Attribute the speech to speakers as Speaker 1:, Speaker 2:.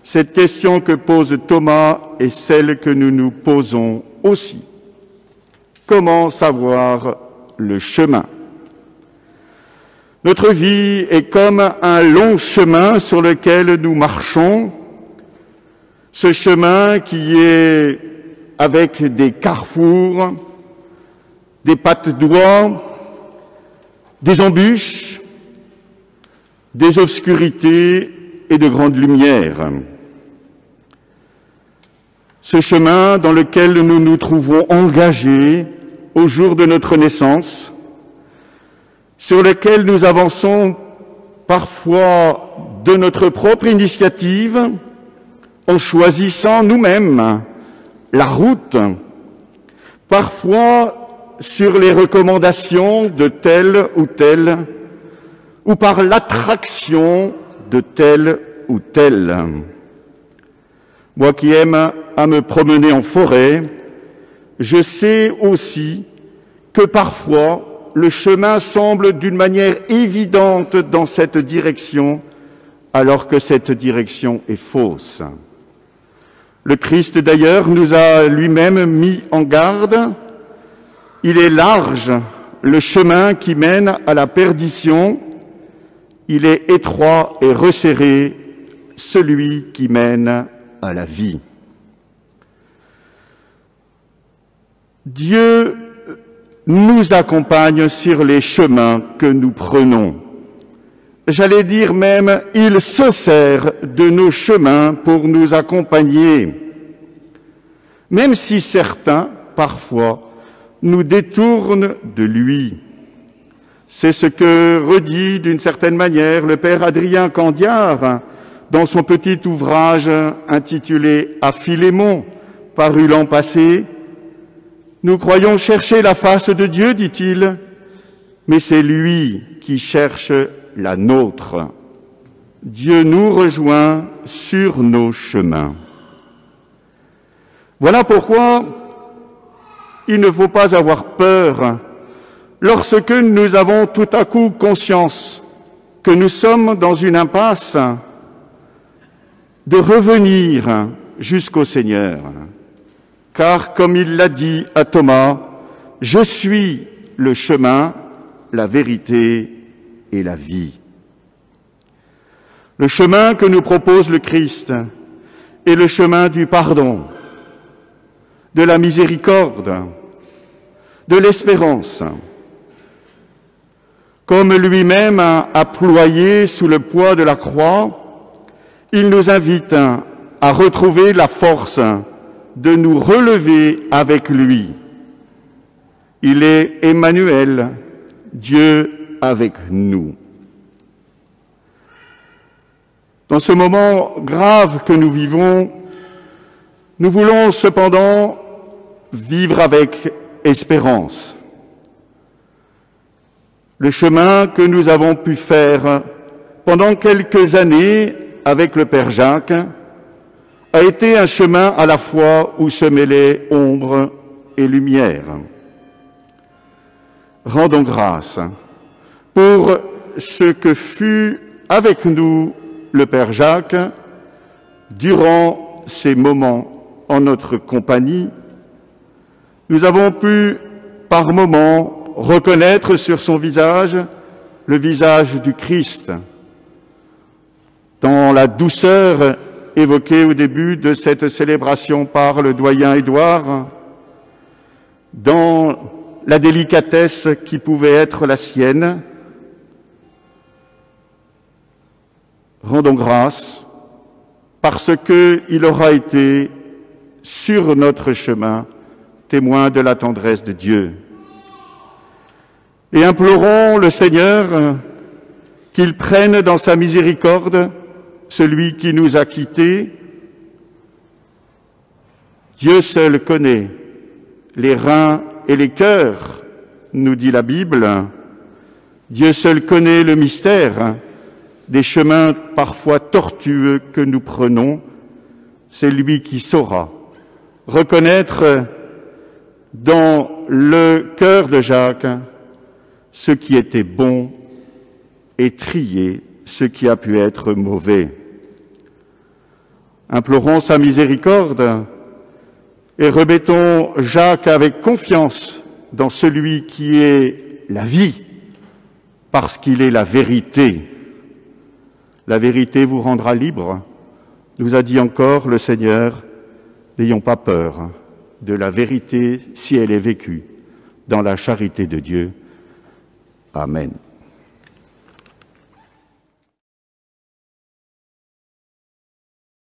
Speaker 1: Cette question que pose Thomas est celle que nous nous posons aussi. Comment savoir le chemin? Notre vie est comme un long chemin sur lequel nous marchons. Ce chemin qui est avec des carrefours, des pattes d'oie, des embûches, des obscurités et de grandes lumières. Ce chemin dans lequel nous nous trouvons engagés au jour de notre naissance, sur lequel nous avançons parfois de notre propre initiative, en choisissant nous-mêmes la route, parfois sur les recommandations de tel, ou par l'attraction de tel ou tel. Moi qui aime à me promener en forêt, je sais aussi que parfois le chemin semble d'une manière évidente dans cette direction, alors que cette direction est fausse. Le Christ, d'ailleurs, nous a lui-même mis en garde. Il est large, le chemin qui mène à la perdition. Il est étroit et resserré, celui qui mène à la vie. Dieu nous accompagne sur les chemins que nous prenons. J'allais dire même, il se sert de nos chemins pour nous accompagner, même si certains, parfois, nous détournent de lui. C'est ce que redit d'une certaine manière le père Adrien Candiard dans son petit ouvrage intitulé « À Philémon », paru l'an passé. Nous croyons chercher la face de Dieu, dit-il, mais c'est lui qui cherche la nôtre. Dieu nous rejoint sur nos chemins. Voilà pourquoi il ne faut pas avoir peur lorsque nous avons tout à coup conscience que nous sommes dans une impasse, de revenir jusqu'au Seigneur. Car, comme il l'a dit à Thomas, « Je suis le chemin, la vérité et la vie. » Le chemin que nous propose le Christ est le chemin du pardon, de la miséricorde, de l'espérance. Comme lui-même a ployé sous le poids de la croix, il nous invite à retrouver la force de nous relever avec lui. Il est Emmanuel, Dieu avec nous. Dans ce moment grave que nous vivons, nous voulons cependant vivre avec espérance. Le chemin que nous avons pu faire pendant quelques années avec le Père Jacques a été un chemin à la fois où se mêlaient ombre et lumière. Rendons grâce pour ce que fut avec nous le Père Jacques durant ces moments en notre compagnie. Nous avons pu, par moments, reconnaître sur son visage le visage du Christ, dans la douceur évoquée au début de cette célébration par le doyen Édouard, dans la délicatesse qui pouvait être la sienne. Rendons grâce parce qu'il aura été sur notre chemin témoin de la tendresse de Dieu. Et implorons le Seigneur qu'il prenne dans sa miséricorde celui qui nous a quittés. Dieu seul connaît les reins et les cœurs, nous dit la Bible. Dieu seul connaît le mystère des chemins parfois tortueux que nous prenons. C'est lui qui saura reconnaître dans le cœur de Jacques ce qui était bon et trier ce qui a pu être mauvais. Implorons sa miséricorde et remettons Jacques avec confiance dans celui qui est la vie, parce qu'il est la vérité. La vérité vous rendra libre, nous a dit encore le Seigneur. N'ayons pas peur de la vérité si elle est vécue dans la charité de Dieu. Amen.